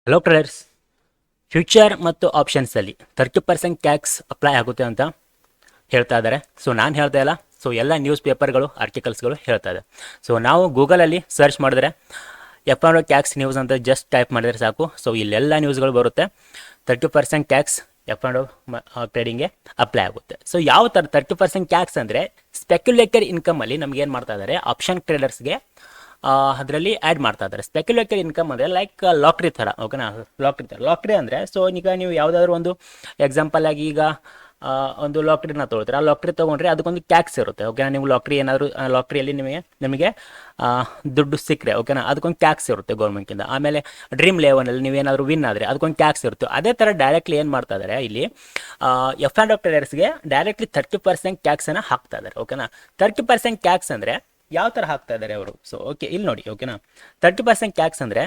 Hello traders, future ಮತ್ತು ಆಪ್ಷನ್ಸಲ್ಲಿ 30% tax apply ಆಗುತ್ತೆ ಅಂತ ಹೇಳ್ತಾ ಇದ್ದಾರೆ. ಸೊ ನಾನು ಹೇಳ್ತಾ ಇಲ್ಲ, ಸೊ ಎಲ್ಲ ನ್ಯೂಸ್ ಪೇಪರ್ಗಳು ಆರ್ಟಿಕಲ್ಸ್ಗಳು ಹೇಳ್ತಾ ಇದೆ. ಸೊ ನಾವು ಗೂಗಲಲ್ಲಿ ಸರ್ಚ್ ಮಾಡಿದ್ರೆ F&O ಟ್ಯಾಕ್ಸ್ ನ್ಯೂಸ್ ಅಂತ ಜಸ್ಟ್ ಟೈಪ್ ಮಾಡಿದ್ರೆ ಸಾಕು. ಸೊ ಇಲ್ಲೆಲ್ಲ ನ್ಯೂಸ್ಗಳು ಬರುತ್ತೆ. 30% ಟ್ಯಾಕ್ಸ್ F&O ಟ್ರೇಡಿಂಗ್ಗೆ ಅಪ್ಲೈ ಆಗುತ್ತೆ. ಸೊ ಯಾವ ಥರ 30% ಟ್ಯಾಕ್ಸ್ ಅಂದರೆ ಸ್ಪೆಕ್ಯುಲೇಟರ್ ಇನ್ಕಮಲ್ಲಿ ನಮ್ಗೆ ಏನು ಮಾಡ್ತಾ ಇದ್ದಾರೆ, ಆಪ್ಷನ್ ಟ್ರೇಡರ್ಸ್ಗೆ ಅದರಲ್ಲಿ ಆ್ಯಡ್ ಮಾಡ್ತಾ ಇದ್ದಾರೆ. ಸ್ಪೆಕ್ಯುಲೇಟರ್ ಇನ್ಕಮ್ ಅಂದರೆ ಲೈಕ್ ಲಾಟ್ರಿ ಥರ, ಓಕೆನಾ. ಲಾಟ್ರಿ ಅಂದರೆ ಸೊ ಈಗ ನೀವು ಯಾವುದಾದ್ರೂ ಒಂದು ಎಕ್ಸಾಂಪಲ್ ಆಗಿ ಈಗ ಒಂದು ಲಾಟ್ರಿನ ತೊಗೊಳ್ತೀರ. ಆ ಲಾಟ್ರಿ ತೊಗೊಂಡ್ರೆ ಅದಕ್ಕೊಂದು ಟ್ಯಾಕ್ಸ್ ಇರುತ್ತೆ, ಓಕೆನಾ. ನೀವು ಲಾಟ್ರಿ ಏನಾದರೂ ಲಾಟ್ರಿಯಲ್ಲಿ ನಿಮಗೆ ದುಡ್ಡು ಸಿಕ್ಕರೆ, ಓಕೆನಾ, ಅದಕ್ಕೊಂದು ಟ್ಯಾಕ್ಸ್ ಇರುತ್ತೆ ಗೌರ್ಮೆಂಟಿಂದ. ಆಮೇಲೆ ಡ್ರೀಮ್11ಅಲ್ಲಿ ನೀವೇನಾದರೂ ವಿನ್ ಆದರೆ ಅದಕ್ಕೊಂದು ಟ್ಯಾಕ್ಸ್ ಇರುತ್ತೆ. ಅದೇ ಥರ ಡೈರೆಕ್ಟ್ಲಿ ಏನು ಮಾಡ್ತಾ ಇದ್ದಾರೆ ಇಲ್ಲಿ F&O ಟ್ರೇಡರ್ಸ್ಗೆ ಡೈರೆಕ್ಟ್ಲಿ 30% ಟ್ಯಾಕ್ಸನ್ನು ಹಾಕ್ತಾ ಇದ್ದಾರೆ, ಓಕೆನಾ. 30% ಟ್ಯಾಕ್ಸ್ ಅಂದರೆ ಯಾವ ಥರ ಹಾಕ್ತಾ ಇದ್ದಾರೆ ಅವರು? ಸೊ ಓಕೆ, ಇಲ್ಲಿ ನೋಡಿ, ಓಕೆನಾ. 30% ಟ್ಯಾಕ್ಸ್ ಅಂದರೆ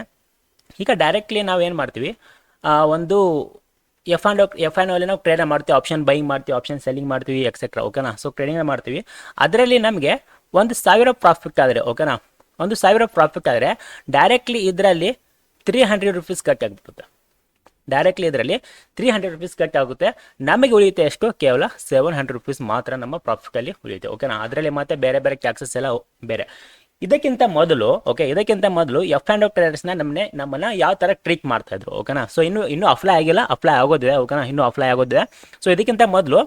ಈಗ ಡೈರೆಕ್ಟ್ಲಿ ನಾವು ಏನು ಮಾಡ್ತೀವಿ, ಒಂದು F&O ನಾವು ಟ್ರೇಡ್ ಮಾಡ್ತೀವಿ, ಆಪ್ಷನ್ ಬೈಯಿಂಗ್ ಮಾಡ್ತೀವಿ, ಆಪ್ಷನ್ ಸೆಲ್ಲಿಂಗ್ ಮಾಡ್ತೀವಿ, ಎಕ್ಸೆಟ್ರಾ, ಓಕೆನಾ. ಸೊ ಟ್ರೇಡಿಂಗ್ ಮಾಡ್ತೀವಿ. ಅದರಲ್ಲಿ ನಮಗೆ 1,000 ಪ್ರಾಫಿಟ್ ಆದರೆ, ಓಕೆನಾ, 1,000 ಪ್ರಾಫಿಟ್ ಆದರೆ ಡೈರೆಕ್ಟ್ಲಿ ಇದರಲ್ಲಿ 300 ರುಪೀಸ್ ಕಟ್ ಆಗಿಬಿಡುತ್ತೆ. ಡೈರೆಕ್ಟ್ಲಿ ಇದರಲ್ಲಿ 300 ರುಪೀಸ್ ಕಟ್ ಆಗುತ್ತೆ. ನಮಗೆ ಉಳಿಯುತ್ತೆ ಎಷ್ಟು? ಕೇವಲ 700 ರುಪೀಸ್ ಮಾತ್ರ ನಮ್ಮ ಪ್ರಾಫಿಟಲ್ಲಿ ಉಳಿಯುತ್ತೆ, ಓಕೆನಾ. ಅದರಲ್ಲಿ ಮತ್ತೆ ಬೇರೆ ಬೇರೆ ಟ್ಯಾಕ್ಸಸ್ ಎಲ್ಲ ಬೇರೆ. ಇದಕ್ಕಿಂತ ಮೊದಲು F&O ಟ್ರೇಡರ್ಸ್ನ ನಮ್ಮನ್ನ ಯಾವ ಥರ ಟ್ರೀಟ್ ಮಾಡ್ತಾ ಇದ್ರು, ಓಕೆನಾ. ಸೊ ಇನ್ನೂ ಅಪ್ಲೈ ಆಗಿಲ್ಲ, ಅಪ್ಲೈ ಆಗೋದಿದೆ, ಓಕೆನಾ, ಇನ್ನೂ ಅಪ್ಲೈ ಆಗೋದಿದೆ. ಸೊ ಇದಕ್ಕಿಂತ ಮೊದಲು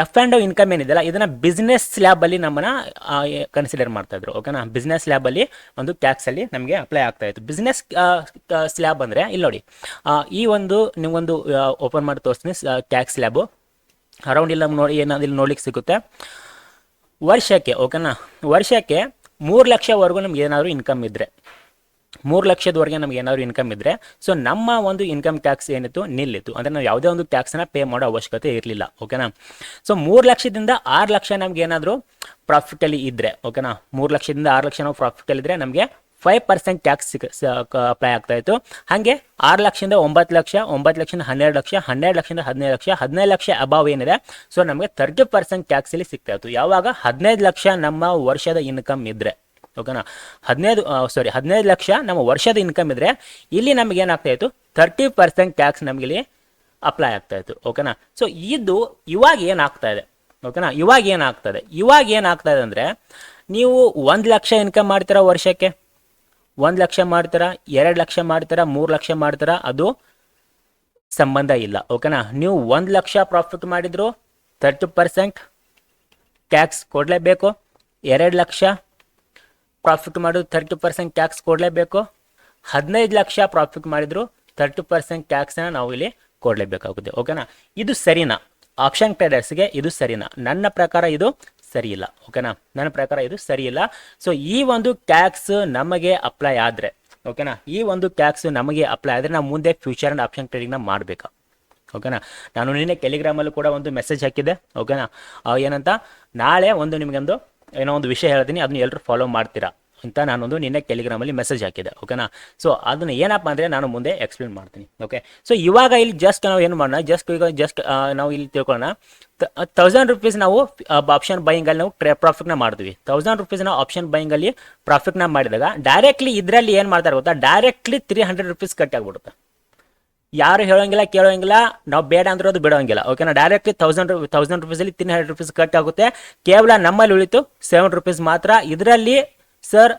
F&O ಇನ್ಕಮ್ ಏನಿದೆಯಲ್ಲ ಇದನ್ನು ಬಿಸ್ನೆಸ್ ಸ್ಲ್ಯಾಬಲ್ಲಿ ನಮ್ಮನ್ನ ಕನ್ಸಿಡರ್ ಮಾಡ್ತಾ ಇದ್ರು, ಓಕೆನಾ. ಬಿಸ್ನೆಸ್ ಸ್ಲ್ಯಾಬಲ್ಲಿ ಒಂದು ಟ್ಯಾಕ್ಸಲ್ಲಿ ನಮಗೆ ಅಪ್ಲೈ ಆಗ್ತಾ ಇತ್ತು. ಬಿಸ್ನೆಸ್ ಸ್ಲ್ಯಾಬ್ ಅಂದರೆ ಇಲ್ಲಿ ನೋಡಿ, ಈ ಒಂದು ನಿಮಗೊಂದು ಓಪನ್ ಮಾಡಿ ತೋರಿಸ್ತೀನಿ. ಟ್ಯಾಕ್ಸ್ ಸ್ಲ್ಯಾಬು ಅರೌಂಡ್ ಇಲ್ಲ ನೋಡಿ, ಏನಾದ್ರು ನೋಡ್ಲಿಕ್ಕೆ ಸಿಗುತ್ತೆ. ವರ್ಷಕ್ಕೆ, ಓಕೆನಾ, ವರ್ಷಕ್ಕೆ 3 ಲಕ್ಷವರೆಗೂ ನಮ್ಗೆ ಏನಾದರೂ ಇನ್ಕಮ್ ಇದ್ದರೆ, 3 ಲಕ್ಷದವರೆಗೆ ನಮ್ಗೆ ಏನಾದರೂ ಇನ್ಕಮ್ ಇದ್ದರೆ, ಸೊ ನಮ್ಮ ಒಂದು ಇನ್ಕಮ್ ಟ್ಯಾಕ್ಸ್ ಏನಿತ್ತು ನಿಲ್ಲಿತ್ತು. ಅಂದರೆ ನಾವು ಯಾವುದೇ ಒಂದು ಟ್ಯಾಕ್ಸನ್ನ ಪೇ ಮಾಡೋ ಅವಶ್ಯಕತೆ ಇರಲಿಲ್ಲ, ಓಕೆನಾ. ಸೊ 3 ಲಕ್ಷದಿಂದ 6 ಲಕ್ಷ ನಮ್ಗೆ ಏನಾದರೂ ಪ್ರಾಫಿಟಲ್ಲಿ ಇದ್ದರೆ, ಓಕೆನಾ, 3 ಲಕ್ಷದಿಂದ 6 ಲಕ್ಷ ನಾವು ಪ್ರಾಫಿಟಲ್ಲಿ ಇದ್ದರೆ ನಮಗೆ 5% ಟ್ಯಾಕ್ಸ್ ಅಪ್ಲೈ ಆಗ್ತಾ ಇತ್ತು. ಹಾಗೆ 6 ಲಕ್ಷದಿಂದ 9 ಲಕ್ಷ, 9 ಲಕ್ಷದಿಂದ 12 ಲಕ್ಷ, 12 ಲಕ್ಷದಿಂದ 15 ಲಕ್ಷ, 15 ಲಕ್ಷ ಅಬಾವ್ ಏನಿದೆ, ಸೊ ನಮಗೆ 30% ಟ್ಯಾಕ್ಸಲ್ಲಿ ಸಿಗ್ತಾ ಇತ್ತು. ಯಾವಾಗ 15 ಲಕ್ಷ ನಮ್ಮ ವರ್ಷದ ಇನ್ಕಮ್ ಇದ್ದರೆ, ಓಕೆನಾ, 15 ಲಕ್ಷ ನಮ್ಮ ವರ್ಷದ ಇನ್ಕಮ್ ಇದ್ದರೆ ಇಲ್ಲಿ ನಮಗೆ ಏನಾಗ್ತಾ ಇತ್ತು, 30% ಟ್ಯಾಕ್ಸ್ ನಮಗೆ ಇಲ್ಲಿ ಅಪ್ಲೈ ಆಗ್ತಾ ಇತ್ತು, ಓಕೆನಾ. ಸೊ ಇದು ಇವಾಗ ಏನಾಗ್ತಾ ಇದೆ, ಓಕೆನಾ, ಇವಾಗ ಏನಾಗ್ತಾ ಇದೆ ಅಂದರೆ ನೀವು 1 ಲಕ್ಷ ಇನ್ಕಮ್ ಮಾಡ್ತೀರಾ ವರ್ಷಕ್ಕೆ, 1 ಲಕ್ಷ ಮಾಡ್ತೀರಾ, 2 ಲಕ್ಷ ಮಾಡ್ತೀರಾ, 3 ಲಕ್ಷ ಮಾಡ್ತೀರಾ, ಅದು ಸಂಬಂಧ ಇಲ್ಲ, ಓಕೆನಾ. ನೀವು 1 ಲಕ್ಷ ಪ್ರಾಫಿಟ್ ಮಾಡಿದ್ರು 30% ಟ್ಯಾಕ್ಸ್ ಕೊಡಲೇಬೇಕು. 2 ಲಕ್ಷ ಪ್ರಾಫಿಟ್ ಮಾಡಿದ್ರು 30% ಟ್ಯಾಕ್ಸ್ ಕೊಡಲೇಬೇಕು. 15 ಲಕ್ಷ ಪ್ರಾಫಿಟ್ ಮಾಡಿದ್ರು 30% ಟ್ಯಾಕ್ಸನ್ನ ನಾವು ಇಲ್ಲಿ ಕೊಡಲೇಬೇಕಾಗುತ್ತೆ, ಓಕೆನಾ. ಇದು ಸರಿನಾ? ಆಪ್ಷನ್ ಟ್ರೇಡರ್ಸ್ಗೆ ಇದು ಸರಿನಾ? ನನ್ನ ಪ್ರಕಾರ ಇದು ಸರಿ ಇಲ್ಲ, ಓಕೆನಾ. ನನ್ನ ಪ್ರಕಾರ ಇದು ಸರಿ ಇಲ್ಲ. ಸೊ ಈ ಒಂದು ಟ್ಯಾಕ್ಸ್ ನಮಗೆ ಅಪ್ಲೈ ಆದರೆ, ಓಕೆನಾ, ಈ ಒಂದು ಟ್ಯಾಕ್ಸ್ ನಮಗೆ ಅಪ್ಲೈ ಆದರೆ ನಾವು ಮುಂದೆ ಫ್ಯೂಚರ್ ಆ್ಯಂಡ್ ಆಪ್ಷನ್ ಟ್ರೇಡಿಂಗ್ನ ಮಾಡಬೇಕಾ, ಓಕೆನಾ. ನಾನು ನಿನ್ನೆ ಟೆಲಿಗ್ರಾಮಲ್ಲೂ ಕೂಡ ಒಂದು ಮೆಸೇಜ್ ಹಾಕಿದ್ದೆ, ಓಕೆನಾ. ಏನಂತ, ನಾಳೆ ನಿಮಗೊಂದು ಏನೋ ಒಂದು ವಿಷಯ ಹೇಳ್ತೀನಿ, ಅದನ್ನ ಎಲ್ಲರೂ ಫಾಲೋ ಮಾಡ್ತೀರಾ ಅಂತ ನಾನೊಂದು ನಿನ್ನೆ ಟೆಲಿಗ್ರಾಮಲ್ಲಿ ಮೆಸೇಜ್ ಹಾಕಿದ್ದೆ, ಓಕೆನಾ. ಸೊ ಅದನ್ನು ಏನಪ್ಪ ಅಂದರೆ ನಾನು ಮುಂದೆ ಎಕ್ಸ್ಪ್ಲೇನ್ ಮಾಡ್ತೀನಿ, ಓಕೆ. ಸೊ ಇವಾಗ ಇಲ್ಲಿ ಜಸ್ಟ್ ನಾವು ಏನು ಮಾಡೋಣ, ಜಸ್ಟ್ ನಾವು ಇಲ್ಲಿ ತಿಳ್ಕೊಳ್ಳೋಣ. 1000 ರುಪೀಸ್ ನಾವು ಆಪ್ಷನ್ ಬೈಯಿಂಗಲ್ಲಿ ನಾವು ಪ್ರಾಫಿಟ್ನ ಮಾಡ್ತೀವಿ. 1000 ರುಪೀಸ್ ನಾವು ಆಪ್ಷನ್ ಬೈಯಿಂಗಲ್ಲಿ ಪ್ರಾಫಿಟ್ನ ಮಾಡಿದಾಗ ಡೈರೆಕ್ಟ್ಲಿ ಇದರಲ್ಲಿ ಏನು ಮಾಡ್ತಾರೆ ಗೊತ್ತಾ, ಡೈರೆಕ್ಟ್ಲಿ 300 ರುಪೀಸ್ ಕಟ್ ಆಗಿಬಿಡುತ್ತೆ. ಯಾರು ಹೇಳೋಂಗಿಲ್ಲ, ಕೇಳೋಂಗಿಲ್ಲ, ನಾವು ಬೇಡ ಅಂದ್ರೆ ಅದು ಬಿಡೋಂಗಿಲ್ಲ, ಓಕೆನಾ. ಡೈರೆಕ್ಟ್ಲಿ 1000 ರುಪೀಸಲ್ಲಿ 300 ರುಪೀಸ್ ಕಟ್ ಆಗುತ್ತೆ. ಕೇವಲ ನಮ್ಮಲ್ಲಿ ಉಳಿತು 7 ರುಪೀಸ್ ಮಾತ್ರ. ಇದರಲ್ಲಿ ಸರ್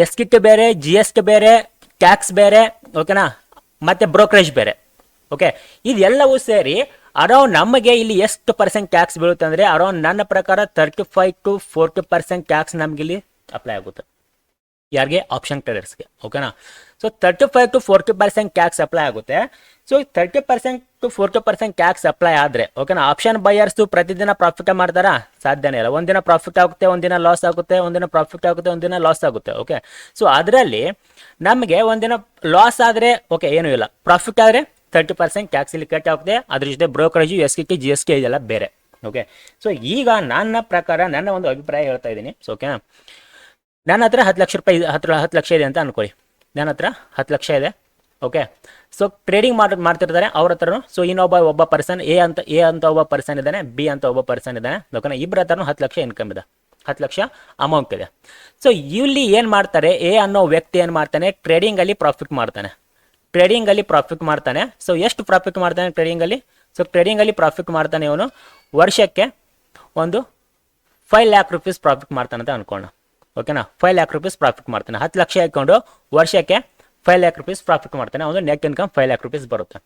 SK ಬೇರೆ, GST ಬೇರೆ, ಟ್ಯಾಕ್ಸ್ ಬೇರೆ, ಓಕೆನಾ, ಮತ್ತು ಬ್ರೋಕರೇಜ್ ಬೇರೆ, ಓಕೆ. ಇದೆಲ್ಲವೂ ಸೇರಿ ಅರೌಂಡ್ ನಮಗೆ ಇಲ್ಲಿ ಎಷ್ಟು % ಟ್ಯಾಕ್ಸ್ ಬೀಳುತ್ತೆ ಅಂದರೆ ಅರೌಂಡ್ ನನ್ನ ಪ್ರಕಾರ 35 to 40% ಟ್ಯಾಕ್ಸ್ ನಮಗೆ ಇಲ್ಲಿ ಅಪ್ಲೈ ಆಗುತ್ತೆ. ಯಾರಿಗೆ? ಆಪ್ಷನ್ ಟ್ರೇಡರ್ಸ್ಗೆ, ಓಕೆನಾ. ಸೊ 35 to 40% ಟ್ಯಾಕ್ಸ್ ಅಪ್ಲೈ ಆಗುತ್ತೆ. ಸೊ 30% to 40% ಟ್ಯಾಕ್ಸ್ ಅಪ್ಲೈ ಆದರೆ, ಓಕೆನಾ, ಆಪ್ಷನ್ ಬೈಯರ್ಸು ಪ್ರತಿದಿನ ಪ್ರಾಫಿಟ್ ಮಾಡ್ತಾರಾ? ಸಾಧ್ಯನೇ ಇಲ್ಲ. ಒಂದಿನ ಪ್ರಾಫಿಟ್ ಆಗುತ್ತೆ, ಒಂದಿನ ಲಾಸ್ ಆಗುತ್ತೆ, ಒಂದಿನ ಪ್ರಾಫಿಟ್ ಆಗುತ್ತೆ, ಒಂದಿನ ಲಾಸ್ ಆಗುತ್ತೆ, ಓಕೆ. ಸೊ ಅದರಲ್ಲಿ ನಮಗೆ ಒಂದಿನ ಲಾಸ್ ಆದರೆ ಓಕೆ ಏನೂ ಇಲ್ಲ, ಪ್ರಾಫಿಟ್ ಆದರೆ 30% ಟ್ಯಾಕ್ಸ್ ಇಲ್ಲಿ ಕಟ್ ಆಗುತ್ತೆ. ಅದ್ರ ಜೊತೆ ಬ್ರೋಕರೇಜು, SK GST ಇದೆಲ್ಲ ಬೇರೆ, ಓಕೆ. ಸೊ ಈಗ ನನ್ನ ಪ್ರಕಾರ, ನನ್ನ ಒಂದು ಅಭಿಪ್ರಾಯ ಹೇಳ್ತಾ ಇದ್ದೀನಿ, ಸೊ ಓಕೆನಾ. ನನ್ನ ಹತ್ರ 10 ಲಕ್ಷ ರೂಪಾಯಿ 10 ಲಕ್ಷ ಇದೆ ಅಂತ ಅನ್ಕೊಳ್ಳಿ. ನನ್ನ ಹತ್ರ 10 ಲಕ್ಷ ಇದೆ, ಓಕೆ. ಸೊ ಟ್ರೇಡಿಂಗ್ ಮಾಡ್ತಿರ್ತಾರೆ ಅವ್ರ ಹತ್ರನು. ಸೊ ಒಬ್ಬ ಪರ್ಸನ್ ಎ ಅಂತ ಒಬ್ಬ ಪರ್ಸನ್ ಇದ್ದಾನೆ, ಬಿ ಅಂತ ಒಬ್ಬ ಪರ್ಸನ್ ಇದ್ದಾನೆ, ಓಕೆನಾ. ಇಬ್ಬರ ಹತ್ರನು 10 ಲಕ್ಷ ಇನ್ಕಮ್ ಇದೆ, 10 ಲಕ್ಷ ಅಮೌಂಟ್ ಇದೆ. ಸೊ ಇಲ್ಲಿ ಏನು ಮಾಡ್ತಾರೆ, ಎ ಅನ್ನೋ ವ್ಯಕ್ತಿ ಏನು ಮಾಡ್ತಾನೆ, ಟ್ರೇಡಿಂಗಲ್ಲಿ ಪ್ರಾಫಿಟ್ ಮಾಡ್ತಾನೆ. ಟ್ರೇಡಿಂಗಲ್ಲಿ ಪ್ರಾಫಿಟ್ ಮಾಡ್ತಾನೆ. ಸೊ ಎಷ್ಟು ಪ್ರಾಫಿಟ್ ಮಾಡ್ತಾನೆ ಟ್ರೇಡಿಂಗಲ್ಲಿ? ಸೊ ಟ್ರೇಡಿಂಗಲ್ಲಿ ಪ್ರಾಫಿಟ್ ಮಾಡ್ತಾನೆ ಇವನು ವರ್ಷಕ್ಕೆ ಒಂದು 5 ಲ್ಯಾಕ್ ರುಪೀಸ್ ಪ್ರಾಫಿಟ್ ಮಾಡ್ತಾನೆ ಅಂತ ಅನ್ಕೋಣ. ಓಕೆನಾ, 5 ಲ್ಯಾಕ್ ರುಪೀಸ್ ಪ್ರಾಫಿಟ್ ಮಾಡ್ತಾನೆ. 10 ಲಕ್ಷ ಹಾಕೊಂಡು ವರ್ಷಕ್ಕೆ 5 ಲ್ಯಾಕ್ ರುಪೀಸ್ ಪ್ರಾಫಿಟ್ ಮಾಡ್ತಾನೆ. ಒಂದು ನೆಟ್ ಇನ್ಕಮ್ 5 ಲ್ಯಾಕ್ ರುಪೀಸ್ ಬರುತ್ತೆ.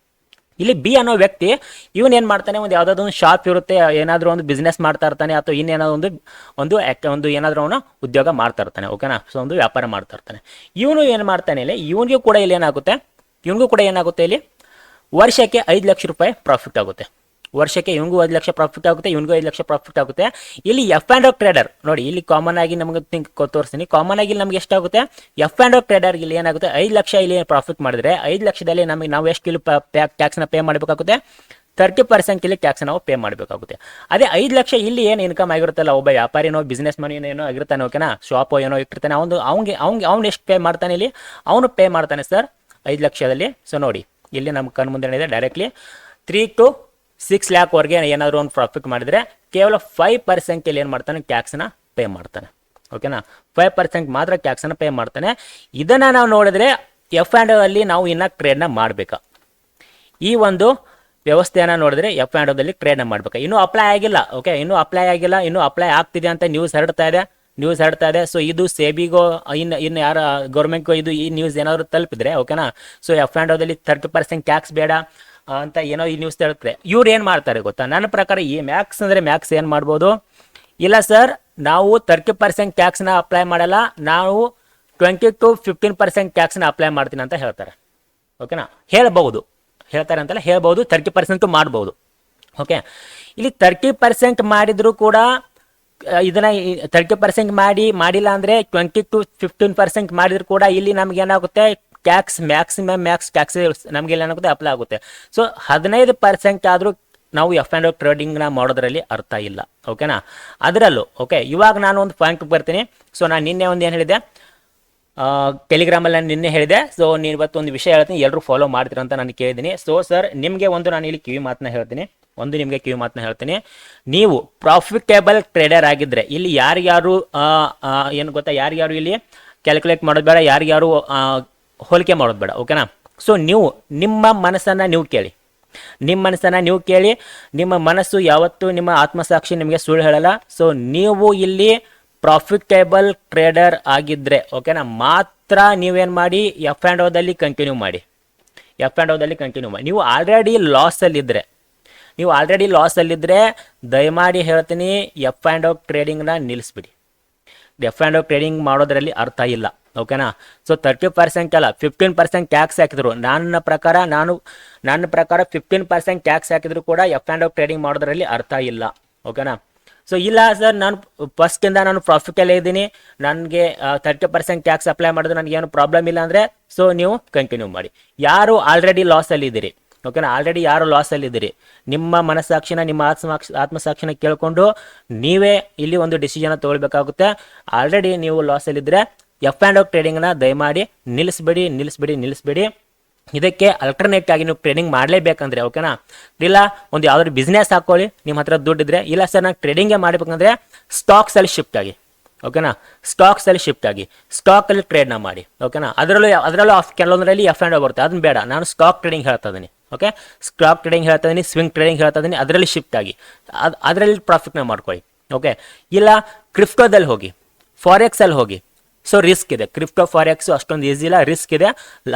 ಇಲ್ಲಿ ಬಿ ಅನ್ನೋ ವ್ಯಕ್ತಿ ಇವನ್ ಏನು ಮಾಡ್ತಾನೆ, ಒಂದು ಯಾವುದಾದ್ರು ಒಂದು ಶಾಪ್ ಇರುತ್ತೆ, ಏನಾದರೂ ಒಂದು ಬಿಸ್ನೆಸ್ ಮಾಡ್ತಾ ಇರ್ತಾನೆ, ಅಥವಾ ಇನ್ನೇನಾದ್ರು ಒಂದು ಏನಾದರೂ ಅವನು ಉದ್ಯೋಗ ಮಾಡ್ತಾ ಇರ್ತಾನೆ. ಓಕೆನಾ, ಸೊ ಒಂದು ವ್ಯಾಪಾರ ಮಾಡ್ತಾ ಇರ್ತಾನೆ. ಇವನು ಏನು ಮಾಡ್ತಾನೆ ಇಲ್ಲಿ, ಇವನಿಗೂ ಕೂಡ ಇಲ್ಲಿ ಏನಾಗುತ್ತೆ ಇಲ್ಲಿ ವರ್ಷಕ್ಕೆ 5 ಲಕ್ಷ ರೂಪಾಯಿ ಪ್ರಾಫಿಟ್ ಆಗುತ್ತೆ. ವರ್ಷಕ್ಕೆ ಇವನಿಗೂ 5 ಲಕ್ಷ ಪ್ರಾಫಿಟ್ ಆಗುತ್ತೆ, ಇವನಿಗೂ 5 ಲಕ್ಷ ಪ್ರಾಫಿಟ್ ಆಗುತ್ತೆ. ಇಲ್ಲಿ ಎಫ್ ಆ್ಯಂಡ್ ಆಫ್ ಟ್ರೇಡರ್ ನೋಡಿ, ಇಲ್ಲಿ ಕಾಮನ್ ಆಗಿ ನಮಗೆ ತೋರಿಸ್ತೀನಿ. ಕಾಮನ್ ಆಗಿ ನಮ್ಗೆ ಎಷ್ಟಾಗುತ್ತೆ, ಎಫ್ ಆ್ಯಂಡ್ ಆಫ್ ಟ್ರೇಡರ್ ಇಲ್ಲಿ ಏನಾಗುತ್ತೆ, 5 ಲಕ್ಷ ಇಲ್ಲಿ ಪ್ರಾಫಿಟ್ ಮಾಡಿದ್ರೆ 5 ಲಕ್ಷದಲ್ಲಿ ನಾವು ಎಷ್ಟು ಇಲ್ಲಿ ಟ್ಯಾಕ್ಸ್ನ ಪೇ ಮಾಡಬೇಕಾಗುತ್ತೆ, 30% ಇಲ್ಲಿ ಟ್ಯಾಕ್ಸ್ ನಾವು ಪೇ ಮಾಡಬೇಕಾಗುತ್ತೆ. ಅದೇ 5 ಲಕ್ಷ ಇಲ್ಲಿ ಏನು ಇನ್ಕಮ್ ಆಗಿರುತ್ತಲ್ಲ, ಒಬ್ಬ ವ್ಯಾಪಾರಿನೋ ಬಿಸ್ನೆಸ್ ಮನಿ ಏನೋ ಆಗಿರ್ತಾನೆ. ಓಕೆನಾ, ಶಾಪೋ ಏನೋ ಇಟ್ಟಿರ್ತಾನೆ, ಅವ್ನು ಎಷ್ಟು ಪೇ ಮಾಡ್ತಾನೆ ಇಲ್ಲಿ, ಅವನು ಪೇ ಮಾಡ್ತಾನೆ ಸರ್ 5 ಲಕ್ಷದಲ್ಲಿ. ಸೊ ನೋಡಿ ಇಲ್ಲಿ ನಮ್ಮ ಕಣ್ಣು ಮುಂದೆ ಇದೆ ಡೈರೆಕ್ಟ್ಲಿ 3 to 6 ಲ್ಯಾಕ್ವರೆಗೆ ಏನಾದರೂ ಒಂದು ಪ್ರಾಫಿಟ್ ಮಾಡಿದರೆ ಕೇವಲ 5% ಇಲ್ಲಿ ಏನು ಮಾಡ್ತಾನೆ, ಟ್ಯಾಕ್ಸ್ನ ಪೇ ಮಾಡ್ತಾನೆ. ಓಕೆನಾ, 5% ಮಾತ್ರ ಟ್ಯಾಕ್ಸನ್ನು ಪೇ ಮಾಡ್ತಾನೆ. ಇದನ್ನು ನಾವು ನೋಡಿದ್ರೆ ಎಫ್ ಆ್ಯಂಡ್ ಅಲ್ಲಿ ನಾವು ಇನ್ನು ಟ್ರೇಡ್ನ ಮಾಡಬೇಕಾ, ಈ ಒಂದು ವ್ಯವಸ್ಥೆಯನ್ನು ನೋಡಿದ್ರೆ ಎಫ್ ಆ್ಯಂಡ್ ದಲ್ಲಿ ಟ್ರೇಡ್ನ ಮಾಡಬೇಕಾ. ಇನ್ನೂ ಅಪ್ಲೈ ಆಗಿಲ್ಲ. ಓಕೆ, ಇನ್ನೂ ಅಪ್ಲೈ ಆಗ್ತಿದೆ ಅಂತ ನ್ಯೂಸ್ ಹರಡ್ತಾ ಇದೆ. ಸೊ ಇದು ಸೇಬಿಗೋ ಇನ್ನು ಯಾರ ಗೌರ್ಮೆಂಟ್ಗೋ ಈ ನ್ಯೂಸ್ ಏನಾದರೂ ತಲುಪಿದ್ರೆ, ಓಕೆನಾ, ಸೊ ಎಫ್ ಆ್ಯಂಡ್ ದಲ್ಲಿ 30% ಟ್ಯಾಕ್ಸ್ ಬೇಡ ಅಂತ ಏನೋ ಈ ನ್ಯೂಸ್ ತಲುಪಿದ್ರೆ ಇವ್ರು ಏನು ಮಾಡ್ತಾರೆ ಗೊತ್ತಾ, ನನ್ನ ಪ್ರಕಾರ ಈ ಮ್ಯಾಕ್ಸ್ ಏನು ಮಾಡ್ಬೋದು, ಇಲ್ಲ ಸರ್ ನಾವು 30% ಟ್ಯಾಕ್ಸ್ನ ಅಪ್ಲೈ ಮಾಡಲ್ಲ, ನಾವು 20 to 15% ಟ್ಯಾಕ್ಸ್ನ ಅಪ್ಲೈ ಮಾಡ್ತೀನಿ ಅಂತ ಹೇಳ್ತಾರೆ. ಓಕೆನಾ, ಹೇಳ್ತಾರೆ ಅಂತಲ್ಲ, ಹೇಳ್ಬೋದು. 30% ಮಾಡ್ಬೋದು. ಓಕೆ, ಇಲ್ಲಿ 30% ಮಾಡಿದ್ರು ಕೂಡ ಇದನ್ನ 30% ಮಾಡಿಲ್ಲ ಅಂದರೆ 20 to 15% ಮಾಡಿದ್ರು ಕೂಡ ಇಲ್ಲಿ ನಮ್ಗೆ ಏನಾಗುತ್ತೆ, ಮ್ಯಾಕ್ಸಿಮಮ್ ಟ್ಯಾಕ್ಸ್ ನಮಗೆ ಏನಾಗುತ್ತೆ, ಅಪ್ಲೈ ಆಗುತ್ತೆ. ಸೊ 15% ಆದರೂ ನಾವು ಎಫ್ ಆ್ಯಂಡ್ ಟ್ರೇಡಿಂಗ್ನ ಮಾಡೋದ್ರಲ್ಲಿ ಅರ್ಥ ಇಲ್ಲ. ಓಕೆನಾ, ಅದರಲ್ಲೂ ಓಕೆ. ಇವಾಗ ನಾನು ಒಂದು ಪಾಯಿಂಟ್ ಬರ್ತೀನಿ. ಸೊ ನಾನು ನಿನ್ನೆ ಒಂದು ಏನು ಹೇಳಿದೆ, ಟೆಲಿಗ್ರಾಮಲ್ಲಿ ನಾನು ನಿನ್ನೆ ಹೇಳಿದೆ. ಸೊ ನೀವು ಇವತ್ತು ಒಂದು ವಿಷಯ ಹೇಳ್ತೀನಿ, ಎಲ್ಲರೂ ಫಾಲೋ ಮಾಡ್ತೀರ ಅಂತ ನಾನು ಕೇಳಿದ್ದೀನಿ. ಸೊ ಸರ್ ನಿಮಗೆ ನಾನು ಇಲ್ಲಿ ಕಿವಿ ಮಾತನ್ನ ಹೇಳ್ತೀನಿ. ನೀವು ಪ್ರಾಫಿಟೇಬಲ್ ಟ್ರೇಡರ್ ಆಗಿದ್ದರೆ ಇಲ್ಲಿ ಯಾರ್ಯಾರು ಏನು ಗೊತ್ತಾ, ಯಾರ್ಯಾರು ಇಲ್ಲಿ ಕ್ಯಾಲ್ಕುಲೇಟ್ ಮಾಡೋದು ಬೇಡ, ಯಾರ್ಯಾರು ಹೋಲಿಕೆ ಮಾಡೋದು ಬೇಡ. ಓಕೆನಾ, ಸೊ ನೀವು ನಿಮ್ಮ ಮನಸ್ಸನ್ನು ನೀವು ಕೇಳಿ. ನಿಮ್ಮ ಮನಸ್ಸು ಯಾವತ್ತೂ, ನಿಮ್ಮ ಆತ್ಮಸಾಕ್ಷಿ ನಿಮಗೆ ಸುಳ್ಳು ಹೇಳಲ್ಲ. ಸೊ ನೀವು ಇಲ್ಲಿ ಪ್ರಾಫಿಟೇಬಲ್ ಟ್ರೇಡರ್ ಆಗಿದ್ದರೆ ಓಕೆನಾ, ಮಾತ್ರ ನೀವೇನು ಮಾಡಿ, ಎಫ್ ಆ್ಯಂಡ್ ಓದಲ್ಲಿ ಕಂಟಿನ್ಯೂ ಮಾಡಿ. ನೀವು ಆಲ್ರೆಡಿ ಲಾಸಲ್ಲಿದ್ದರೆ ದಯಮಾಡಿ ಹೇಳ್ತೀನಿ, ಎಫ್ ಆ್ಯಂಡ್ ಓ ಟ್ರೇಡಿಂಗ್ನ ನಿಲ್ಲಿಸ್ಬಿಡಿ. ಎಫ್ ಆ್ಯಂಡ್ ಓ ಟ್ರೇಡಿಂಗ್ ಮಾಡೋದ್ರಲ್ಲಿ ಅರ್ಥ ಇಲ್ಲ. ಓಕೆನಾ, ಸೊ 30% ಅಲ್ಲ 15% ಟ್ಯಾಕ್ಸ್ ಹಾಕಿದ್ರು, ನನ್ನ ಪ್ರಕಾರ 15% ಟ್ಯಾಕ್ಸ್ ಹಾಕಿದ್ರು ಕೂಡ ಎಫ್ ಆ್ಯಂಡ್ ಓ ಟ್ರೇಡಿಂಗ್ ಮಾಡೋದ್ರಲ್ಲಿ ಅರ್ಥ ಇಲ್ಲ. ಓಕೆನಾ, ಸೊ ಇಲ್ಲ ಸರ್ ನಾನು ಫಸ್ಟಿಂದ ನಾನು ಪ್ರಾಫಿಟಲ್ಲೇ ಇದ್ದೀನಿ, ನನಗೆ 30% ಟ್ಯಾಕ್ಸ್ ಅಪ್ಲೈ ಮಾಡಿದ್ರೆ ನನಗೇನು ಪ್ರಾಬ್ಲಮ್ ಇಲ್ಲ ಅಂದರೆ ಸೊ ನೀವು ಕಂಟಿನ್ಯೂ ಮಾಡಿ. ಯಾರು ಆಲ್ರೆಡಿ ಲಾಸಲ್ಲಿದ್ದೀರಿ, ಓಕೆನಾ, ನಿಮ್ಮ ಮನಸ್ಸಾಕ್ಷಿನ, ನಿಮ್ಮ ಆತ್ಮಸಾಕ್ಷಿನ ಕೇಳಿಕೊಂಡು ನೀವೇ ಇಲ್ಲಿ ಒಂದು ಡಿಸಿಷನ್ ತೊಗೊಳ್ಬೇಕಾಗುತ್ತೆ. ಆಲ್ರೆಡಿ ನೀವು ಲಾಸಲ್ಲಿದ್ದರೆ ಎಫ್ ಆ್ಯಂಡ್ ಓ ಟ್ರೇಡಿಂಗ್ನ ದಯಮಾಡಿ ನಿಲ್ಲಿಸ್ಬೇಡಿ. ಇದಕ್ಕೆ ಅಲ್ಟರ್ನೇಟ್ ಆಗಿ ನೀವು ಟ್ರೇಡಿಂಗ್ ಮಾಡಲೇಬೇಕಂದ್ರೆ ಓಕೆನಾ, ಇಲ್ಲ ಒಂದು ಯಾವ್ದಾದ್ರು ಬಿಸ್ನೆಸ್ ಹಾಕೊಳ್ಳಿ ನಿಮ್ಮ ಹತ್ರ ದುಡ್ಡಿದ್ರೆ. ಇಲ್ಲ ಸರ್ ನಾನು ಟ್ರೇಡಿಂಗೇ ಮಾಡಬೇಕಂದ್ರೆ ಸ್ಟಾಕ್ಸಲ್ಲಿ ಶಿಫ್ಟ್ ಆಗಿ. ಓಕೆನಾ, ಸ್ಟಾಕಲ್ಲಿ ಟ್ರೇಡ್ನ ಮಾಡಿ. ಓಕೆನಾ, ಅದರಲ್ಲೂ ಕೆಲವೊಂದರಲ್ಲಿ ಎಫ್ ಆ್ಯಂಡ್ ಓ ಬರುತ್ತೆ, ಅದನ್ನ ಬೇಡ. ನಾನು ಸ್ಟಾಕ್ ಟ್ರೇಡಿಂಗ್ ಹೇಳ್ತಾ ಇದ್ದೀನಿ. ಓಕೆ, ಸ್ಟಾಕ್ ಟ್ರೇಡಿಂಗ್ ಹೇಳ್ತಾ ಇದ್ದೀನಿ, ಸ್ವಿಂಗ್ ಟ್ರೇಡಿಂಗ್ ಹೇಳ್ತಾ ಇದ್ದೀನಿ. ಅದರಲ್ಲಿ ಶಿಫ್ಟ್ ಆಗಿ ಅದರಲ್ಲಿ ಪ್ರಾಫಿಟ್ನ ಮಾಡ್ಕೊಳ್ಳಿ. ಓಕೆ, ಇಲ್ಲ ಕ್ರಿಪ್ಟೋದಲ್ಲಿ ಹೋಗಿ, ಫಾರೆಕ್ಸಲ್ಲಿ ಹೋಗಿ. ಸೊ ರಿಸ್ಕ್ ಇದೆ, ಕ್ರಿಪ್ಟೋ ಫಾರೆಕ್ಸ್ ಅಷ್ಟೊಂದು ಈಸಿ ಇಲ್ಲ, ರಿಸ್ಕ್ ಇದೆ.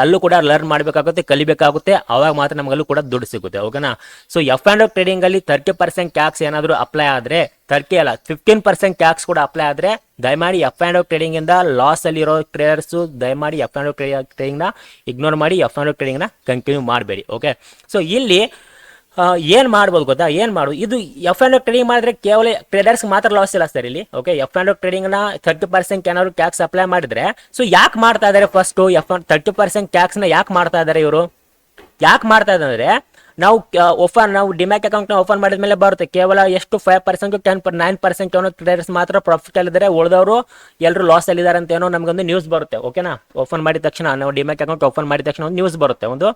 ಅಲ್ಲೂ ಕೂಡ ಲರ್ನ್ ಮಾಡಬೇಕಾಗುತ್ತೆ, ಕಲಿಬೇಕಾಗುತ್ತೆ. ಅವಾಗ ಮಾತ್ರ ನಮಗಲ್ಲೂ ಕೂಡ ದುಡ್ಡು ಸಿಗುತ್ತೆ. ಓಕೆನಾ, ಸೊ ಎಫ್ ಆ್ಯಂಡ್ ಓ ಟ್ರೇಡಿಂಗಲ್ಲಿ 30% ಟ್ಯಾಕ್ಸ್ ಏನಾದರೂ ಅಪ್ಲೈ ಆದರೆ, 15% ಟ್ಯಾಕ್ಸ್ ಕೂಡ ಅಪ್ಲೈ ಆದರೆ ದಯಮಾಡಿ ಎಫ್ ಆ್ಯಂಡ್ ಓ ಟ್ರೇಡಿಂಗಿಂದ ಲಾಸಲ್ಲಿರೋ ಟ್ರೇಡರ್ಸು ದಯಮಾಡಿ ಎಫ್ ಆ್ಯಂಡ್ ಓ ಟ್ರೇಡಿಂಗ್ನ ಇಗ್ನೋರ್ ಮಾಡಿ, ಎಫ್ ಆ್ಯಂಡ್ ಓ ಟ್ರೇಡಿಂಗ್ನ ಕಂಟಿನ್ಯೂ ಮಾಡಬೇಡಿ. ಓಕೆ, ಸೊ ಇಲ್ಲಿ ಏನು ಮಾಡ್ಬೋದು ಗೊತ್ತಾ, ಇದು ಎಫ್ ಆ್ಯಂಡ್ ಓ ಟ್ರೇಡಿಂಗ್ ಮಾಡಿದ್ರೆ ಕೇವಲ ಟ್ರೇಡರ್ಸ್ಗೆ ಮಾತ್ರ ಲಾಸ್ ಇಲ್ಲ ಸರ್ ಇಲ್ಲಿ. ಓಕೆ, ಎಫ್ ಆ್ಯಂಡ್ ಓ ಟ್ರೇಡಿಂಗ್ನ 30% ಏನಾದ್ರು ಟ್ಯಾಕ್ಸ್ ಅಪ್ಲೈ ಮಾಡಿದ್ರೆ, ಸೊ ಯಾಕೆ ಮಾಡ್ತಾ ಇದ್ದಾರೆ, ಫಸ್ಟು 30% ಟ್ಯಾಕ್ಸ್ನ ಯಾಕೆ ಮಾಡ್ತಾ ಇದ್ದಾರೆ ಇವರು? ಅಂದರೆ ನಾವು ಡಿಮ್ಯಾಟ್ ಅಕೌಂಟ್ನ ಓಪನ್ ಮಾಡಿದ ಮೇಲೆ ಬರುತ್ತೆ ಕೇವಲ ಎಷ್ಟು 5% 9% ಏನೋ ಟ್ರೇಡರ್ಸ್ ಮಾತ್ರ ಪ್ರಾಫಿಟ್ ಅಲ್ಲಿದ್ದಾರೆ, ಉಳಿದವರು ಎಲ್ಲರೂ ಲಾಸ್ ಅಲ್ಲಿದ್ದಾರೆ ಅಂತ ಏನೋ ನಮಗೊಂದು ನ್ಯೂಸ್ ಬರುತ್ತೆ. ಓಕೆನಾ, ಓಪನ್ ಮಾಡಿದ ತಕ್ಷಣ, ನಾವು ಡಿಮ್ಯಾಟ್ ಅಕೌಂಟ್ ಓಪನ್ ಮಾಡಿದ ತಕ್ಷಣ ಒಂದು ನ್ಯೂಸ್ ಬರುತ್ತೆ, ಒಂದು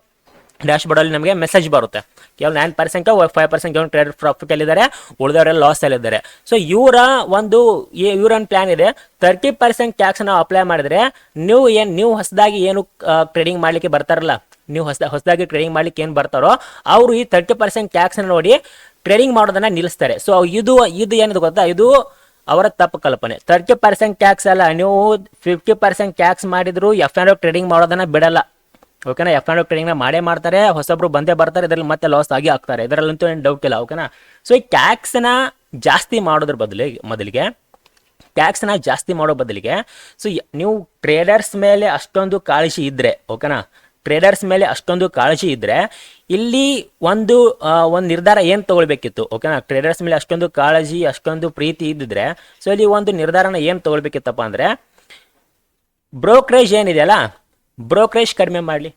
ಡ್ಯಾಶ್ ಬೋರ್ಡಲ್ಲಿ ನಮಗೆ ಮೆಸೇಜ್ ಬರುತ್ತೆ. ಕೇವಲ 9% 5% ಏನೋ ಟ್ರೇಡರ್ ಪ್ರಾಫಿಟ್ ಅಲ್ಲಿದ್ದಾರೆ, ಉಳಿದವರೆಲ್ಲ ಲಾಸ್ ಅಲ್ಲಿದ್ದಾರೆ. ಸೊ ಇವರ ಪ್ಲಾನ್ ಇದೆ, 30% ಟ್ಯಾಕ್ಸ್ ನಾವು ಅಪ್ಲೈ ಮಾಡಿದ್ರೆ ನೀವು ಹೊಸದಾಗಿ ಏನು ಟ್ರೇಡಿಂಗ್ ಮಾಡಲಿಕ್ಕೆ ಬರ್ತಾರಲ್ಲ, ನೀವು ಹೊಸದಾಗಿ ಟ್ರೇಡಿಂಗ್ ಮಾಡ್ಲಿಕ್ಕೆ ಏನು ಬರ್ತಾರೋ ಅವರು ಈ 30% ಟ್ಯಾಕ್ಸ್ನ ನೋಡಿ ಟ್ರೇಡಿಂಗ್ ಮಾಡೋದನ್ನ ನಿಲ್ಲಿಸ್ತಾರೆ. ಸೊ ಇದು ಏನದು ಗೊತ್ತಾ, ಇದು ಅವರ ತಪ್ಪು ಕಲ್ಪನೆ. 30% ಟ್ಯಾಕ್ಸ್ ಅಲ್ಲ, ನೀವು 50% ಟ್ಯಾಕ್ಸ್ ಮಾಡಿದ್ರು F&O ಟ್ರೇಡಿಂಗ್ ಮಾಡೋದನ್ನ ಬಿಡಲ್ಲ. ಓಕೆನಾ, F&O ಟ್ರೇಡಿಂಗ್ನ ಮಾಡೇ ಮಾಡ್ತಾರೆ, ಹೊಸಬ್ರು ಬಂದೇ ಬರ್ತಾರೆ, ಇದರಲ್ಲಿ ಮತ್ತೆ ಲಾಸ್ ಆಗಿ ಆಗ್ತಾರೆ, ಇದರಲ್ಲಂತೂ ಏನು ಡೌಟ್ ಇಲ್ಲ. ಓಕೆನಾ, ಸೊ ಈ ಟ್ಯಾಕ್ಸ್ನ ಜಾಸ್ತಿ ಮಾಡೋದ್ರ ಮೊದಲಿಗೆ ಟ್ಯಾಕ್ಸ್ನ ಜಾಸ್ತಿ ಮಾಡೋ ಬದಲಿಗೆ ಸೊ ನೀವು ಟ್ರೇಡರ್ಸ್ ಮೇಲೆ ಅಷ್ಟೊಂದು ಕಾಳಜಿ ಇದ್ದರೆ, ಓಕೆನಾ, ಟ್ರೇಡರ್ಸ್ ಮೇಲೆ ಅಷ್ಟೊಂದು ಕಾಳಜಿ ಇದ್ದರೆ ಇಲ್ಲಿ ಒಂದು ನಿರ್ಧಾರ ಏನು ತೊಗೊಳ್ಬೇಕಿತ್ತು. ಓಕೆನಾ, ಟ್ರೇಡರ್ಸ್ ಮೇಲೆ ಅಷ್ಟೊಂದು ಕಾಳಜಿ ಅಷ್ಟೊಂದು ಪ್ರೀತಿ ಇದ್ದಿದ್ರೆ ಸೊ ಇಲ್ಲಿ ಒಂದು ನಿರ್ಧಾರನ ಏನು ತೊಗೊಳ್ಬೇಕಿತ್ತಪ್ಪ ಅಂದರೆ, ಬ್ರೋಕ್ರೇಜ್ ಏನಿದೆಯಲ್ಲ, ಬ್ರೋಕ್ರೇಜ್ ಕಡಿಮೆ ಮಾಡಲಿ.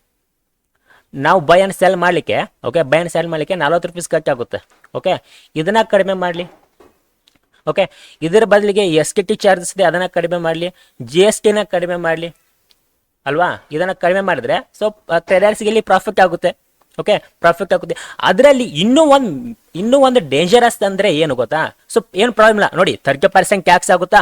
ನಾವು ಬೈ ಆ್ಯಂಡ್ ಸೆಲ್ ಮಾಡಲಿಕ್ಕೆ, ಓಕೆ, ಬೈ ಆ್ಯಂಡ್ ಸೆಲ್ ಮಾಡಲಿಕ್ಕೆ 40 ರೂಪೀಸ್ ಖರ್ಚಾಗುತ್ತೆ. ಓಕೆ, ಇದನ್ನು ಕಡಿಮೆ ಮಾಡಲಿ. ಓಕೆ, ಇದರ ಬದಲಿಗೆ STT ಚಾರ್ಜಸ್ ಇದೆ, ಅದನ್ನು ಕಡಿಮೆ ಮಾಡಲಿ, GSTನ ಕಡಿಮೆ ಮಾಡಲಿ ಅಲ್ವಾ. ಇದನ್ನು ಕಡಿಮೆ ಮಾಡಿದ್ರೆ ಸೊ ಟ್ರೇಡರ್ಸ್ಗೆ ಇಲ್ಲಿ ಪ್ರಾಫಿಟ್ ಆಗುತ್ತೆ. ಓಕೆ, ಪ್ರಾಫಿಟ್ ಆಗುತ್ತೆ. ಅದರಲ್ಲಿ ಇನ್ನೂ ಒಂದು ಡೇಂಜರಸ್ ಅಂದರೆ ಏನು ಗೊತ್ತಾ, ಸೊ ಏನು ಪ್ರಾಬ್ಲಮ್ ಇಲ್ಲ ನೋಡಿ, 30% ಟ್ಯಾಕ್ಸ್ ಆಗುತ್ತಾ,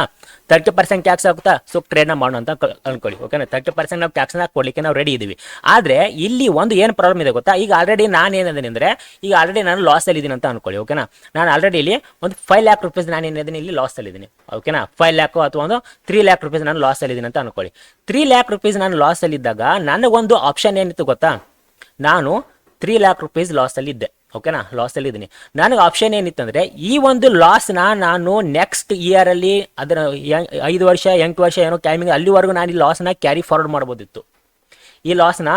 30% ಟ್ಯಾಕ್ಸ್ ಆಗುತ್ತಾ, ಸೊ ಟ್ರೇಡ್ನ ಮಾಡೋಣ ಅಂತ ಅನ್ಕೊಳ್ಳಿ. ಓಕೆನಾ, 30% ನಾವು ಟ್ಯಾಕ್ಸ್ನ ಕೊಡಲಿಕ್ಕೆ ನಾವು ರೆಡಿ ಇದ್ದೀವಿ. ಆದರೆ ಇಲ್ಲಿ ಒಂದು ಏನು ಪ್ರಾಬ್ಲಮ್ ಇದೆ ಗೊತ್ತಾ, ಈಗ ಆಲ್ರೆಡಿ ನಾನು ಏನಿದ್ದೀನಿ ಅಂದರೆ, ಈಗ ಆಲ್ರೆಡಿ ನಾನು ಲಾಸಲ್ಲಿ ಇದ್ದೀನಿ ಅಂತ ಅನ್ಕೊಳ್ಳಿ. ಓಕೆನಾ, ನಾನು ಆಲ್ರೆಡಿ ಇಲ್ಲಿ ಒಂದು 5 ಲ್ಯಾಕ್ ರೂಪೀಸ್ ನಾನು ಏನಿದ್ದೀನಿ ಇಲ್ಲಿ ಲಾಸಲ್ಲಿ ಇದ್ದೀನಿ. ಓಕೆನಾ, 5 ಲ್ಯಾಕು ಅಥವಾ ಒಂದು 3 ಲ್ಯಾಕ್ ರೂಪೀಸ್ ನಾನು ಲಾಸಲ್ಲಿ ಇದ್ದೀನಿ ಅಂತ ಅನ್ಕೊಳ್ಳಿ. 3 ಲ್ಯಾಕ್ ರೂಪೀಸ್ ನಾನು ಲಾಸಲ್ಲಿ ಇದ್ದಾಗ ನನಗೊಂದು ಆಪ್ಷನ್ ಏನಿತ್ತು ಗೊತ್ತಾ, ನಾನು 3 ಲ್ಯಾಕ್ ರೂಪೀಸ್ ಲಾಸಲ್ಲಿ ಇದ್ದೆ. ಓಕೆನಾ, ಲಾಸಲ್ಲಿ ಇದ್ದೀನಿ. ನನಗೆ ಆಪ್ಷನ್ ಏನಿತ್ತು ಅಂದರೆ, ಈ ಒಂದು ಲಾಸ್ನ ನಾನು ನೆಕ್ಸ್ಟ್ ಇಯರಲ್ಲಿ ಅದರ 5 ವರ್ಷ 8 ವರ್ಷ ಏನೋ ಟೈಮಿಂಗ್ ಅಲ್ಲಿವರೆಗೂ ನಾನು ಈ ಲಾಸ್ನ ಕ್ಯಾರಿ ಫಾರ್ವರ್ಡ್ ಮಾಡ್ಬೋದಿತ್ತು. ಈ ಲಾಸ್ನ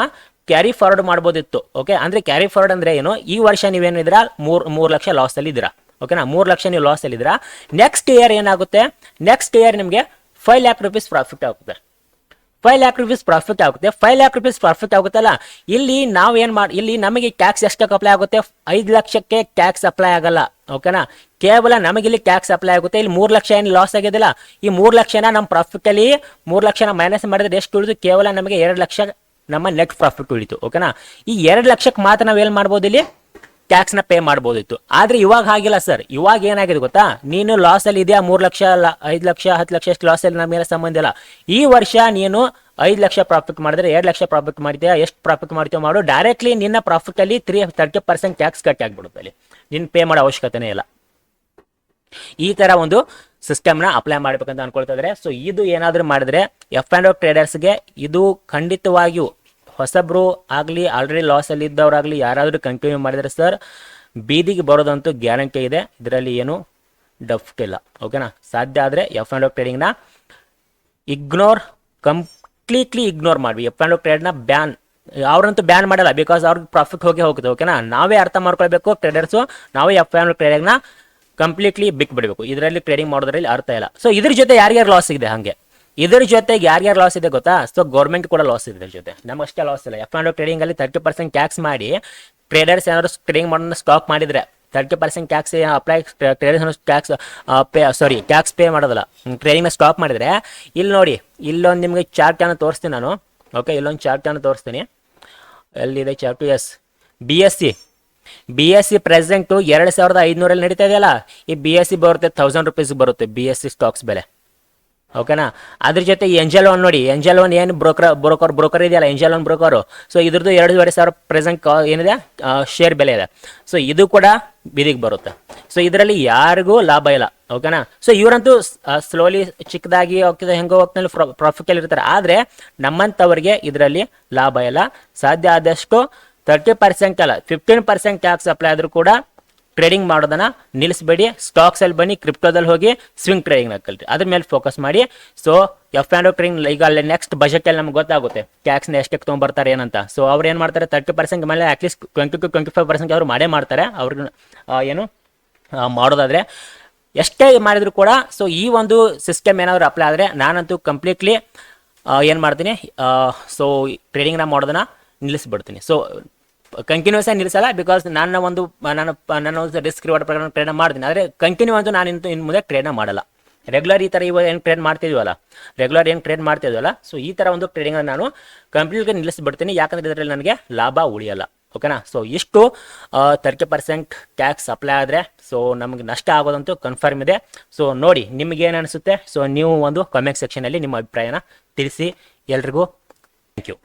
ಕ್ಯಾರಿ ಫಾರ್ವರ್ಡ್ ಮಾಡ್ಬೋದಿತ್ತು. ಓಕೆ, ಅಂದರೆ ಕ್ಯಾರಿ ಫಾರ್ವರ್ಡ್ ಅಂದರೆ ಏನು, ಈ ವರ್ಷ ನೀವೇನಿದ್ದೀರಾ 3 ಲಕ್ಷ ಲಾಸಲ್ಲಿ ಇದ್ದೀರಾ. ಓಕೆನಾ, 3 ಲಕ್ಷ ನೀವು ಲಾಸಲ್ಲಿ ಇದ್ದೀರಾ. ನೆಕ್ಸ್ಟ್ ಇಯರ್ ಏನಾಗುತ್ತೆ, ನೆಕ್ಸ್ಟ್ ಇಯರ್ ನಿಮಗೆ 5 ಲ್ಯಾಕ್ ರೂಪೀಸ್ ಪ್ರಾಫಿಟ್ ಆಗುತ್ತೆ. 5 ಲ್ಯಾಕ್ ರೂಪೀಸ್ ಪ್ರಾಫಿಟ್ ಆಗುತ್ತೆ. 5 ಲ್ಯಾಕ್ ರೂಪೀಸ್ ಪ್ರಾಫಿಟ್ ಆಗುತ್ತಲ್ಲ, ಇಲ್ಲಿ ನಾವು ಏನು ಇಲ್ಲಿ ನಮಗೆ ಟ್ಯಾಕ್ಸ್ ಎಷ್ಟಕ್ಕೆ ಅಪ್ಲೈ ಆಗುತ್ತೆ, 5 ಲಕ್ಷಕ್ಕೆ ಟ್ಯಾಕ್ಸ್ ಅಪ್ಲೈ ಆಗಲ್ಲ. ಓಕೆನಾ, ಕೇವಲ ನಮಗೆ ಇಲ್ಲಿ ಟ್ಯಾಕ್ಸ್ ಅಪ್ಲೈ ಆಗುತ್ತೆ. ಇಲ್ಲಿ 3 ಲಕ್ಷ ಏನು ಲಾಸ್ ಆಗಿದೆಯಲ್ಲ, ಈ 3 ಲಕ್ಷನ ನಮ್ಮ ಪ್ರಾಫಿಟಲ್ಲಿ 3 ಲಕ್ಷನ ಮೈನಸ್ ಮಾಡಿದ್ರೆ ಎಷ್ಟು ಉಳಿದು, ಕೇವಲ ನಮಗೆ 2 ಲಕ್ಷ ನಮ್ಮ ನೆಟ್ ಪ್ರಾಫಿಟ್ ಉಳಿತು. ಓಕೆನಾ, ಈ 2 ಲಕ್ಷಕ್ಕೆ ಮಾತ್ರ ನಾವು ಏನು ಮಾಡ್ಬೋದು, ಇಲ್ಲಿ ಟ್ಯಾಕ್ಸ್ನ ಪೇ ಮಾಡ್ಬೋದಿತ್ತು. ಆದರೆ ಇವಾಗ ಹಾಗಿಲ್ಲ ಸರ್. ಇವಾಗ ಏನಾಗಿದೆ ಗೊತ್ತಾ, ನೀನು ಲಾಸಲ್ಲಿ ಇದೆಯಾ, 3 ಲಕ್ಷ 5 ಲಕ್ಷ 10 ಲಕ್ಷ ಎಷ್ಟು ಲಾಸಲ್ಲಿ ನಮಗೇನು ಸಂಬಂಧ ಇಲ್ಲ. ಈ ವರ್ಷ ನೀನು 5 ಲಕ್ಷ ಪ್ರಾಫಿಟ್ ಮಾಡಿದ್ರೆ 2 ಲಕ್ಷ ಪ್ರಾಫಿಟ್ ಮಾಡ್ತೀಯಾ, ಎಷ್ಟು ಪ್ರಾಫಿಟ್ ಮಾಡ್ತೀಯೋ ಮಾಡು, ಡೈರೆಕ್ಟ್ಲಿ ನಿನ್ನ ಪ್ರಾಫಿಟಲ್ಲಿ 30% ಟ್ಯಾಕ್ಸ್ ಕಟ್ ಆಗಿಬಿಡುತ್ತೆ. ಅಲ್ಲಿ ನಿನ್ನ ಪೇ ಮಾಡೋ ಅವಶ್ಯಕತೆನೇ ಇಲ್ಲ. ಈ ಥರ ಒಂದು ಸಿಸ್ಟಮ್ನ ಅಪ್ಲೈ ಮಾಡ್ಬೇಕಂತ ಅನ್ಕೊಳ್ತಾ ಇದ್ದಾರೆ. ಸೊ ಇದು ಏನಾದರೂ ಮಾಡಿದ್ರೆ F&O ಟ್ರೇಡರ್ಸ್ಗೆ ಇದು ಖಂಡಿತವಾಗಿಯೂ, ಹೊಸಬ್ರು ಆಗಲಿ ಆಲ್ರೆಡಿ ಲಾಸಲ್ಲಿ ಇದ್ದವರಾಗಲಿ ಯಾರಾದರೂ ಕಂಟಿನ್ಯೂ ಮಾಡಿದರೆ ಸರ್ ಬೀದಿಗೆ ಬರೋದಂತೂ ಗ್ಯಾರಂಟಿ ಇದೆ, ಇದರಲ್ಲಿ ಏನು ಡೌಟ್ ಇಲ್ಲ. ಓಕೆನಾ, ಸಾಧ್ಯ ಆದರೆ F&O ಟ್ರೇಡಿಂಗ್ನ ಕಂಪ್ಲೀಟ್ಲಿ ಇಗ್ನೋರ್ ಮಾಡಿ. F&O ಟ್ರೇಡ್ನ ಅವ್ರಂತೂ ಬ್ಯಾನ್ ಮಾಡಲ್ಲ, ಬಿಕಾಸ್ ಅವ್ರಿಗೆ ಪ್ರಾಫಿಟ್ ಹೋಗುತ್ತೆ. ಓಕೆನಾ, ನಾವೇ ಅರ್ಥ ಮಾಡ್ಕೊಳ್ಬೇಕು ಟ್ರೇಡರ್ಸು, ನಾವೇ F&O ಟ್ರೇಡಿಂಗ್ನ ಕಂಪ್ಲೀಟ್ಲಿ ಬಿಟ್ಬಿಡಬೇಕು. ಇದರಲ್ಲಿ ಟ್ರೇಡಿಂಗ್ ಮಾಡೋದ್ರಲ್ಲಿ ಅರ್ಥ ಇಲ್ಲ. ಸೊ ಇದ್ರ ಜೊತೆ ಯಾರ್ಯಾರು ಲಾಸ್ ಇದೆ, ಹಾಗೆ ಇದ್ರ ಜೊತೆಗೆ ಯಾರ್ಯಾರು ಲಾಸ್ ಇದೆ ಗೊತ್ತಾ, ಸೊ ಗೌರ್ಮೆಂಟ್ ಕೂಡ ಲಾಸ್ ಇದೆ. ಇದ್ರ ಜೊತೆ ನಮಗಷ್ಟೇ ಲಾಸ್ ಇಲ್ಲ. F&O ಟ್ರೇಡಿಂಗಲ್ಲಿ 30% ಟ್ಯಾಕ್ಸ್ ಮಾಡಿ ಟ್ರೇಡರ್ಸ್ ಏನಾದ್ರು ಟ್ರೇಡಿಂಗ್ ಮಾಡೋದನ್ನ ಸ್ಟಾಪ್ ಮಾಡಿದರೆ 30% tax apply, traders tax pay ಮಾಡೋದಲ್ಲ, ಟ್ರೇಡಿಂಗ್ನ ಸ್ಟಾಪ್ ಮಾಡಿದರೆ, ಇಲ್ಲಿ ನೋಡಿ, ಇಲ್ಲೊಂದು ನಿಮಗೆ ಚಾರ್ಟನ್ನು ತೋರಿಸ್ತೀನಿ ನಾನು. ಓಕೆ, ಇಲ್ಲೊಂದು ಚಾರ್ಟನ್ನು ತೋರಿಸ್ತೀನಿ. ಎಲ್ಲಿದೆ ಚಾರ್ಟು, ಎಸ್, BSC ಪ್ರೆಸೆಂಟು 2500 ನಡೀತಾ ಇದೆಯಲ್ಲ, ಈ BSC ಬರುತ್ತೆ 1000 ರೂಪೀಸ್ ಬರುತ್ತೆ BSC ಸ್ಟಾಕ್ಸ್ ಬೆಲೆ. ಓಕೆನಾ, ಅದ್ರ ಜೊತೆ ಎಂಜಲ್ ಒನ್ ನೋಡಿ, ಎಂಜಲ್ ಒನ್ ಏನು ಬ್ರೋಕರ್ ಇದೆಯಲ್ಲ, ಎಂಜಲ್ ಒನ್ ಬ್ರೋಕರು, ಸೊ ಇದ್ರದ್ದು 2500 ಪ್ರೆಸೆಂಟ್ ಏನಿದೆ ಶೇರ್ ಬೆಲೆ ಇದೆ. ಸೊ ಇದು ಕೂಡ ಬೀದಿಗೆ ಬರುತ್ತೆ. ಸೊ ಇದರಲ್ಲಿ ಯಾರಿಗೂ ಲಾಭ ಇಲ್ಲ. ಓಕೆನಾ, ಸೊ ಇವರಂತೂ ಸ್ಲೋಲಿ ಚಿಕ್ಕದಾಗಿ ಹೋಗ್ತಿದೆ, ಹೆಂಗೋ ಹೋಗ್ತಾನೆ ಪ್ರಾಫಿಟಲ್ಲಿ ಇರ್ತಾರೆ. ಆದರೆ ನಮ್ಮಂಥವ್ರಿಗೆ ಇದರಲ್ಲಿ ಲಾಭ ಇಲ್ಲ. ಸಾಧ್ಯ ಆದಷ್ಟು 30% ಅಲ್ಲ 15% ಟ್ಯಾಕ್ಸ್ ಅಪ್ಲೈ ಆದರೂ ಕೂಡ ಟ್ರೇಡಿಂಗ್ ಮಾಡೋದನ್ನ ನಿಲ್ಲಿಸಬೇಡಿ. ಸ್ಟಾಕ್ಸಲ್ಲಿ ಬನ್ನಿ, ಕ್ರಿಪ್ಟೋದಲ್ಲಿ ಹೋಗಿ ಸ್ವಿಂಗ್ ಟ್ರೇಡಿಂಗ್ನ ಕಲ್ರಿ, ಅದ್ರ ಮೇಲೆ ಫೋಕಸ್ ಮಾಡಿ. ಸೊ F&O ಟ್ರೇಡಿಂಗ್ ಈಗ ನೆಕ್ಸ್ಟ್ ಬಜೆಟಲ್ಲಿ ನಮ್ಗೆ ಗೊತ್ತಾಗುತ್ತೆ ಟ್ಯಾಕ್ಸ್ನ ಎಷ್ಟಕ್ಕೆ ತೊಗೊಂಬರ್ತಾರೆ ಏನಂತ. ಸೊ ಅವ್ರು ಏನು ಮಾಡ್ತಾರೆ, 30% ಮೇಲೆ ಅಟ್ಲೀಸ್ಟ್ 20-25% ಅವರು ಮಾಡೇ ಮಾಡ್ತಾರೆ. ಅವ್ರಿಗೆ ಏನು ಮಾಡೋದಾದರೆ ಎಷ್ಟೇ ಮಾಡಿದ್ರು ಕೂಡ. ಸೊ ಈ ಒಂದು ಸಿಸ್ಟಮ್ ಏನಾದರೂ ಅಪ್ಲೈ ಆದರೆ ನಾನಂತೂ ಕಂಪ್ಲೀಟ್ಲಿ ಏನು ಮಾಡ್ತೀನಿ, ಸೊ ಟ್ರೇಡಿಂಗ್ನ ಮಾಡೋದನ್ನ ನಿಲ್ಲಿಸ್ಬಿಡ್ತೀನಿ. ಸೊ ಕಂಟಿನ್ಯೂಸ್ ಆಗಿ ನಿಲ್ಲಿಸಲ್ಲ, ಬಿಕಾಸ್ ನನ್ನ ಒಂದು ರಿಸ್ಕ್ ರಿವಾರ್ಡ್ ಪ್ರಕಾರ ಟ್ರೇಡ್ನ ಮಾಡ್ತೀನಿ. ಆದರೆ ಕಂಟಿನ್ಯೂ ಅಂತೂ ನಾನು ಇನ್ನು ಮುಂದೆ ಟ್ರೇಡ್ನ ಮಾಡಲ್ಲ. ರೆಗ್ಯುಲರ್ ಈ ಥರ ಇವಾಗ ಏನು ಟ್ರೇಡ್ ಮಾಡ್ತಿದ್ವಲ್ಲ, ಸೊ ಈ ಥರ ಒಂದು ಟ್ರೇಡಿಂಗನ್ನು ನಾನು ಕಂಪ್ಲೀಟ್ಲಿ ನಿಲ್ಲಿಸ್ಬಿಡ್ತೀನಿ. ಯಾಕಂದರೆ ಇದರಲ್ಲಿ ನನಗೆ ಲಾಭ ಉಳಿಯಲ್ಲ. ಓಕೆನಾ, ಸೊ ಇಷ್ಟು 30% ಟ್ಯಾಕ್ಸ್ ಅಪ್ಲೈ ಆದರೆ ಸೊ ನಮಗೆ ನಷ್ಟ ಆಗೋದಂತೂ ಕನ್ಫರ್ಮ್ ಇದೆ. ಸೊ ನೋಡಿ ನಿಮಗೇನು ಅನಿಸುತ್ತೆ, ಸೊ ನೀವು ಒಂದು ಕಾಮೆಂಟ್ ಸೆಕ್ಷನಲ್ಲಿ ನಿಮ್ಮ ಅಭಿಪ್ರಾಯನ ತಿಳಿಸಿ. ಎಲ್ರಿಗೂ ಥ್ಯಾಂಕ್ ಯು.